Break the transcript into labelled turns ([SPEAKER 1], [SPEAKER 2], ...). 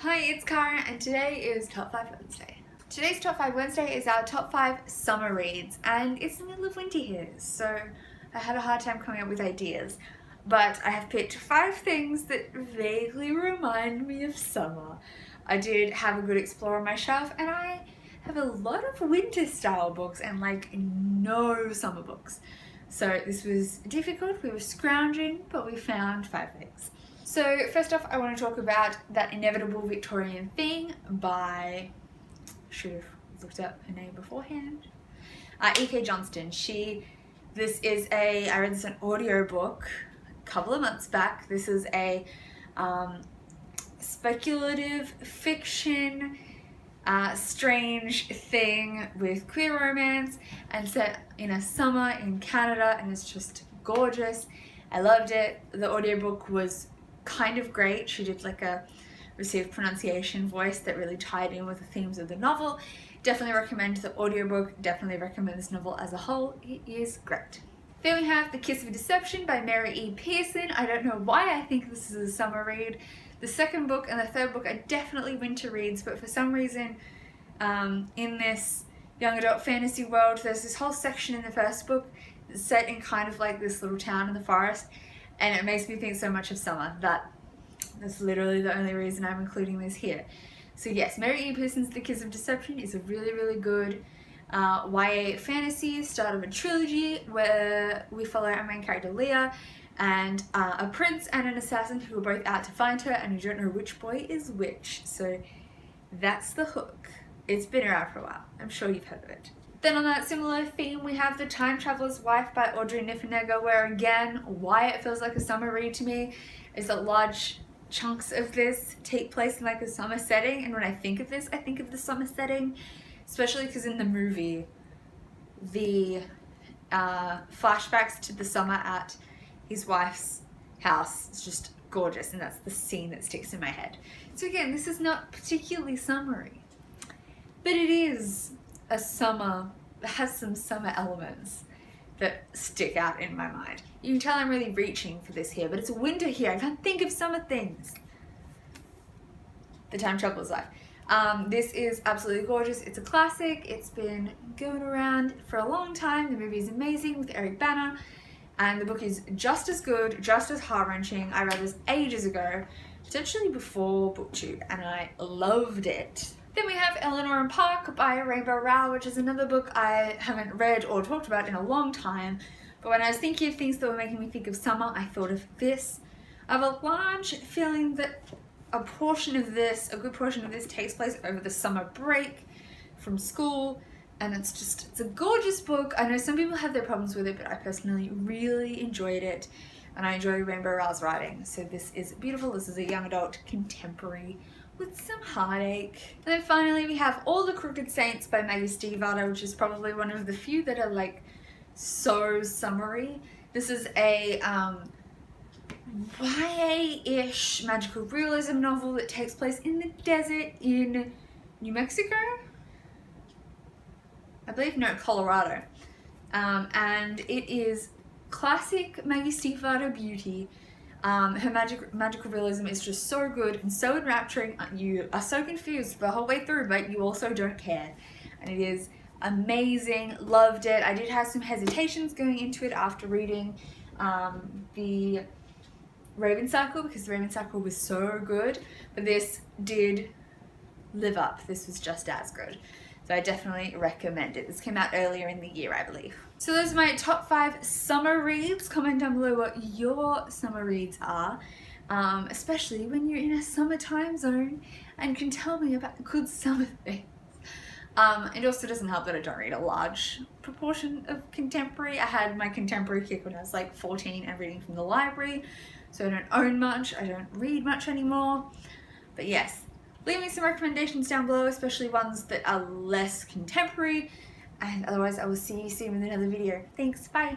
[SPEAKER 1] Hi, it's Cara and today is Top 5 Wednesday. Today's Top 5 Wednesday is our Top 5 summer reads, and it's the middle of winter here, so I had a hard time coming up with ideas. But I have picked 5 things that vaguely remind me of summer. I did have a good explore on my shelf, and I have a lot of winter style books and no summer books. So this was difficult, we were scrounging, but we found 5 things. So first off, I want to talk about That Inevitable Victorian Thing by, should have looked up her name beforehand, E.K. Johnston. I read this an audiobook a couple of months back. This is a speculative fiction, strange thing with queer romance and set in a summer in Canada, and it's just gorgeous. I loved it. The audiobook was kind of great. She did like a received pronunciation voice that really tied in with the themes of the novel. Definitely recommend the audiobook, definitely recommend this novel as a whole. It is great. Then we have The Kiss of Deception by Mary E. Pearson. I don't know why I think this is a summer read. The second book and the third book are definitely winter reads, but for some reason in this young adult fantasy world, there's this whole section in the first book that's set in kind of like this little town in the forest, and it makes me think so much of summer that's literally the only reason I'm including this here. So yes, Mary E. Pearson's The Kiss of Deception is a really, really good YA fantasy, start of a trilogy where we follow our main character Leah and a prince and an assassin who are both out to find her, and you don't know which boy is which. So that's the hook. It's been around for a while. I'm sure you've heard of it. Then on that similar theme, we have The Time Traveler's Wife by Audrey Niffenegger, where again, why it feels like a summer read to me is that large chunks of this take place in like a summer setting, and when I think of this, I think of the summer setting, especially because in the movie, the flashbacks to the summer at his wife's house is just gorgeous, and that's the scene that sticks in my head. So again, this is not particularly summery, but it is a summer, it has some summer elements that stick out in my mind. You can tell I'm really reaching for this here, but it's winter here. I can't think of summer things. The Time Traveler's Life. This is absolutely gorgeous. It's a classic. It's been going around for a long time. The movie is amazing with Eric Bana, and the book is just as good, just as heart-wrenching. I read this ages ago, potentially before BookTube, and I loved it. Then we have Eleanor and Park by Rainbow Rowell, which is another book I haven't read or talked about in a long time. But when I was thinking of things that were making me think of summer, I thought of this. I have a large feeling that a good portion of this takes place over the summer break from school. And it's a gorgeous book. I know some people have their problems with it, but I personally really enjoyed it. And I enjoy Rainbow Rowell's writing. So this is beautiful. This is a young adult contemporary with some heartache. And then finally we have All the Crooked Saints by Maggie Stiefvater, which is probably one of the few that are like so summery. This is a YA-ish magical realism novel that takes place in the desert in New Mexico? I believe, no, Colorado. And it is classic Maggie Stiefvater beauty. Her magical realism is just so good and so enrapturing. You are so confused the whole way through, but you also don't care. And it is amazing. Loved it. I did have some hesitations going into it after reading the Raven Cycle, because the Raven Cycle was so good, but this did live up. This was just as good. So I definitely recommend it. This came out earlier in the year, I believe. So those are my top 5 summer reads. Comment down below what your summer reads are, especially when you're in a summer time zone and can tell me about good summer things. It also doesn't help that I don't read a large proportion of contemporary. I had my contemporary kick when I was like 14 and reading from the library, so I don't own much, I don't read much anymore. But yes, leave me some recommendations down below, especially ones that are less contemporary, and otherwise I will see you soon with another video. Thanks, bye!